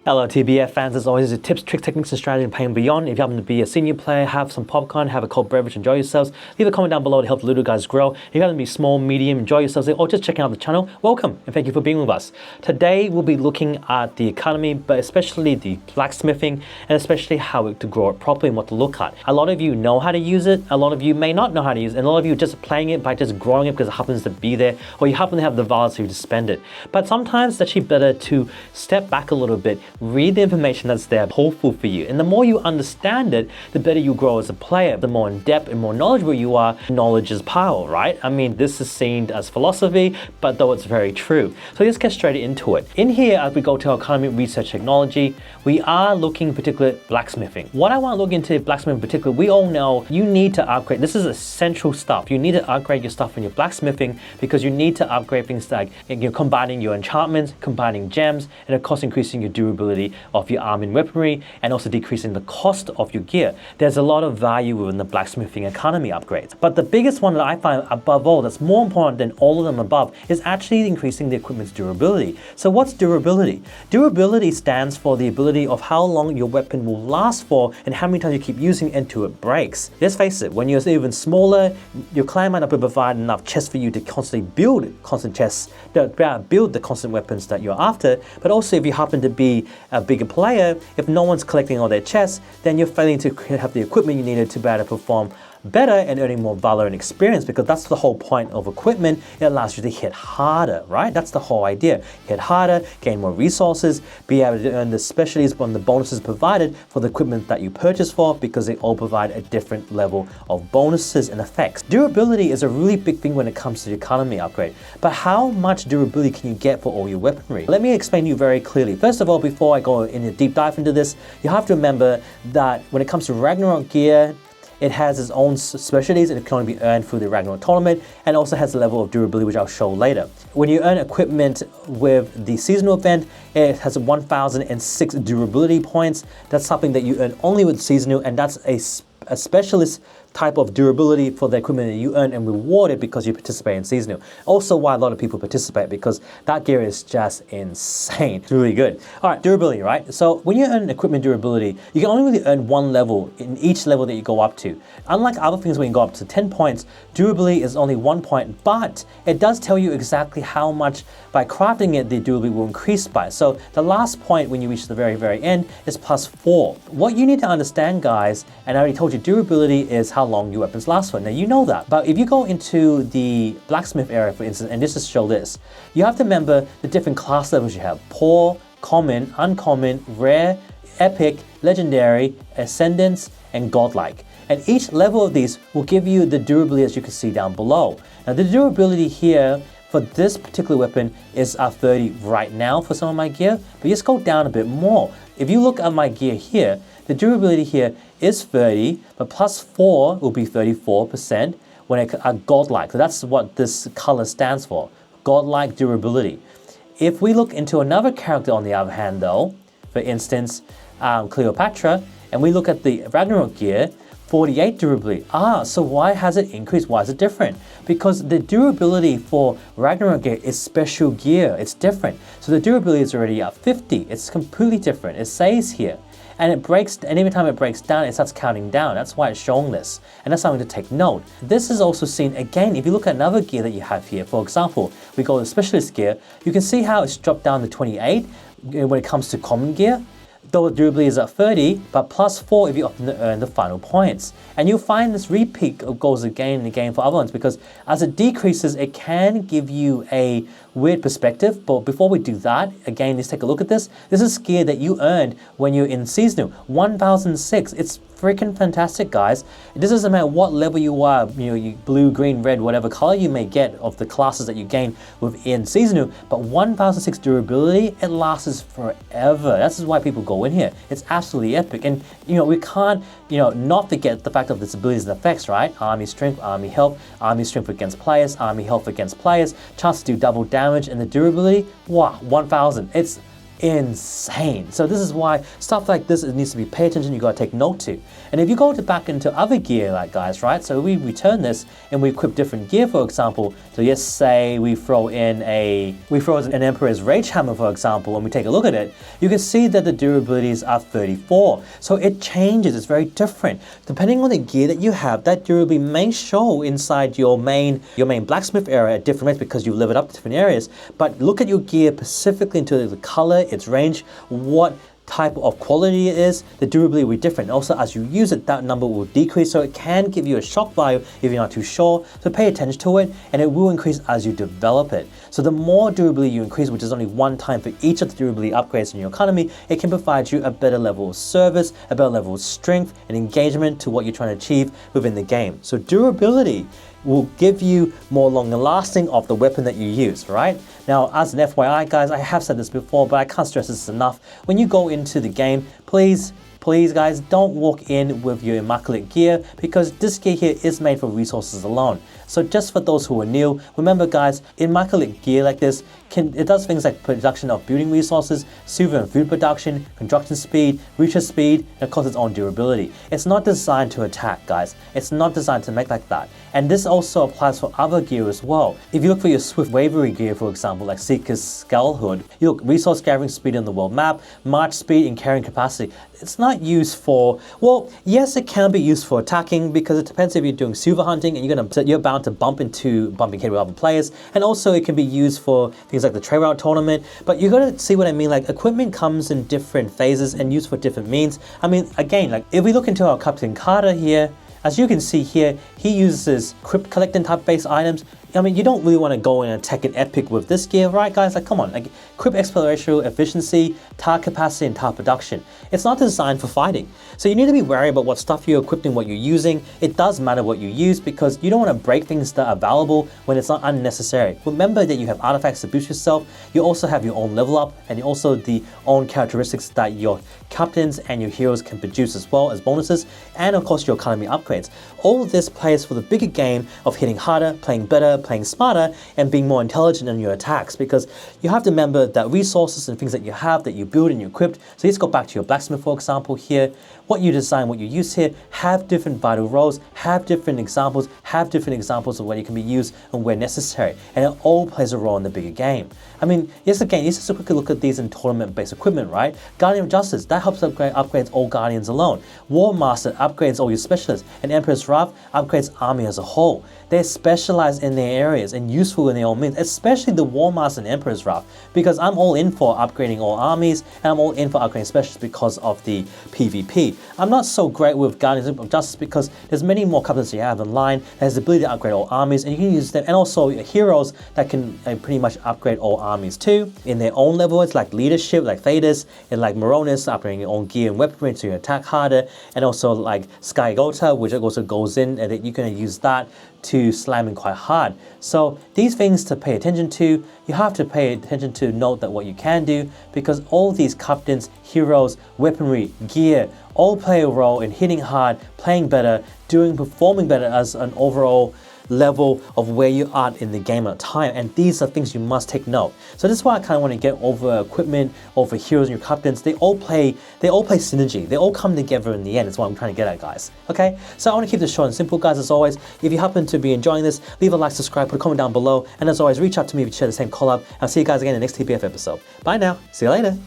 Hello TBF fans, as always, the tips, tricks, techniques, and strategy and playing beyond. If you happen to be a senior player, have some popcorn, have a cold beverage, enjoy yourselves, leave a comment down below to help the little guys grow. If you happen to be small, medium, enjoy yourselves, or just checking out the channel, welcome and thank you for being with us. Today we'll be looking at the economy, but especially the blacksmithing, and especially how to grow it properly and what to look at. A lot of you know how to use it, a lot of you may not know how to use it, and a lot of you are just playing it by just growing it because it happens to be there, or you happen to have the value to spend it. But sometimes it's actually better to step back a little bit, read the information that's there, hopeful for you. And the more you understand it, the better you grow as a player. The more in depth and more knowledgeable you are, knowledge is power, right? I mean, this is seen as philosophy, but though it's very true. So let's get straight into it. In here, as we go to our economy, research, technology, we are looking particularly at blacksmithing. What I want to look into blacksmithing in particular, we all know you need to upgrade. This is essential stuff. You need to upgrade your stuff in your blacksmithing because you need to upgrade things like combining your enchantments, combining gems, and of course increasing your durability of your arm and weaponry, and also decreasing the cost of your gear. There's a lot of value within the blacksmithing economy upgrades. But the biggest one that I find above all, that's more important than all of them above, is actually increasing the equipment's durability. So what's durability? Durability stands for the ability of how long your weapon will last for and how many times you keep using it until it breaks. Let's face it, when you're even smaller, your clan might not provide enough chests for you to constantly build constant chests, build the constant weapons that you're after. But also if you happen to be a bigger player, if no one's collecting all their chests, then you're failing to have the equipment you needed to be able to perform better and earning more valor and experience, because that's the whole point of equipment. It allows you to hit harder, right? That's the whole idea. Hit harder, gain more resources, be able to earn the specialties on the bonuses provided for the equipment that you purchase for, because they all provide a different level of bonuses and effects. Durability is a really big thing when it comes to the economy upgrade. But how much durability can you get for all your weaponry? Let me explain to you very clearly. First of all, before I go in a deep dive into this, you have to remember that when it comes to Ragnarok gear, it has its own specialties and it can only be earned through the Ragnarok tournament, and also has a level of durability which I'll show later. When you earn equipment with the seasonal event, it has 1006 durability points. That's something that you earn only with seasonal, and that's a specialist type of durability for the equipment that you earn and rewarded because you participate in seasonal. Also why a lot of people participate, because that gear is just insane. It's really good. All right, durability, right? So when you earn equipment durability, you can only really earn one level in each level that you go up to. Unlike other things when you go up to 10 points, durability is only 1 point, but it does tell you exactly how much by crafting it, the durability will increase by. So the last point when you reach the very, very end is +4. What you need to understand, guys, and I already told you, durability is how long your weapons last for. Now you know that, but if you go into the blacksmith area, for instance, and just to show this, you have to remember the different class levels you have: poor, common, uncommon, rare, epic, legendary, ascendance, and godlike. And each level of these will give you the durability as you can see down below. Now the durability here for this particular weapon is 30 right now for some of my gear, but just go down a bit more. If you look at my gear here, the durability here is 30, but +4 will be 34% when it godlike. So that's what this color stands for, godlike durability. If we look into another character on the other hand though, for instance, Cleopatra, and we look at the Ragnarok gear, 48 durability. So why has it increased? Why is it different? Because the durability for Ragnarok gear is special gear. It's different. So the durability is already at 50. It's completely different. It says here. And it breaks, and every time it breaks down, it starts counting down. That's why it's showing this. And that's something to take note. This is also seen, again, if you look at another gear that you have here, for example, we go to specialist gear, you can see how it's dropped down to 28 when it comes to common gear. Though the durability is at 30, but +4 if you often earn the final points. And you'll find this repeat goes again and again for other ones, because as it decreases, it can give you a weird perspective. But before we do that, again, let's take a look at this. This is gear that you earned when you're in seasonal, 1006. It's freaking fantastic, guys. It doesn't matter what level you are, you blue, green, red, whatever color you may get of the classes that you gain within seasonal, but 1006 durability, it lasts forever. That's why people go in here. It's absolutely epic. And we can't not forget the fact of its abilities and effects, right? Army strength, army health, army strength against players, army health against players, chance to do double damage, and the durability, wow, 1000. It's insane. So this is why stuff like this, it needs to be paid attention, you gotta take note to. And if you go back into other gear, like guys, right? So we return this and we equip different gear, for example. So let's say we throw in an Emperor's Rage Hammer, for example. When we take a look at it, you can see that the durabilities are 34. So it changes, it's very different. Depending on the gear that you have, that durability may show inside your main blacksmith area at different rates because you live it up to different areas. But look at your gear specifically into the color, its range, what type of quality it is, the durability will be different. Also, as you use it, that number will decrease, so it can give you a shock value if you're not too sure. So pay attention to it, and it will increase as you develop it. So the more durability you increase, which is only one time for each of the durability upgrades in your economy, it can provide you a better level of service, a better level of strength and engagement to what you're trying to achieve within the game. So durability will give you more longer lasting of the weapon that you use, right? Now, as an FYI, guys, I have said this before, but I can't stress this enough. When you go into the game, please guys, don't walk in with your immaculate gear, because this gear here is made for resources alone. So just for those who are new, remember guys, immaculate gear like this, it does things like production of building resources, silver and food production, construction speed, reacher speed, and of course its own durability. It's not designed to attack, guys. It's not designed to make like that. And this also applies for other gear as well. If you look for your swift wavery gear, for example, like Seeker's Skull Hood, you look resource gathering speed on the world map, march speed and carrying capacity. It's not used for, well, yes, it can be used for attacking, because it depends if you're doing silver hunting and you're bound to bumping head with other players. And also it can be used for things like the trade route tournament. But you gotta see what I mean. Like, equipment comes in different phases and used for different means. I mean, again, like if we look into our Captain Carter here, as you can see here, he uses crypt collecting type based items. I mean, you don't really want to go in and attack an epic with this gear, right guys? Like, come on, like crypt exploration, efficiency, tile capacity, and tile production. It's not designed for fighting. So you need to be wary about what stuff you're equipping, what you're using. It does matter what you use, because you don't want to break things that are valuable when it's not unnecessary. Remember that you have artifacts to boost yourself. You also have your own level up, and also the own characteristics that your captains and your heroes can produce as well as bonuses, and of course your economy upgrades. All of this plays for the bigger game of hitting harder, playing better, playing smarter, and being more intelligent in your attacks, because you have to remember that resources and things that you have, that you build and you equipped. So let's go back to your blacksmith, for example here. What you design, what you use here, have different vital roles, have different examples of where you can be used and where necessary, and it all plays a role in the bigger game. I mean, yes, again, let's just quickly look at these in tournament-based equipment, right? Guardian of Justice, that helps upgrades all Guardians alone. War Master upgrades all your specialists, and Emperor's Wrath upgrades army as a whole. They're specialized in their areas and useful in their own means, especially the War Master and Emperor's Wrath, because I'm all in for upgrading all armies, and I'm all in for upgrading specialists because of the PvP. I'm not so great with Guardians of Justice because there's many more captains you have in line that has the ability to upgrade all armies, and you can use them, and also heroes that can pretty much upgrade all armies too in their own levels, like leadership, like Thetis, and like Moronis, upgrading your own gear and weaponry to attack harder, and also like Sky Gota, which also goes in, and you can use that to slamming quite hard. So these things to pay attention to, you have to pay attention to, note that what you can do, because all these captains, heroes, weaponry, gear, all play a role in hitting hard, playing better, performing better as an overall level of where you are in the game at the time. And these are things you must take note. So this is why I kind of want to get over equipment, over heroes and your captains. They all play synergy. They all come together in the end. That's what I'm trying to get at, guys. Okay, so I want to keep this short and simple, guys. As always, if you happen to be enjoying this, leave a like, subscribe, put a comment down below, and as always, reach out to me if you share the same collab. I'll see you guys again in the next TBF episode. Bye now. See you later.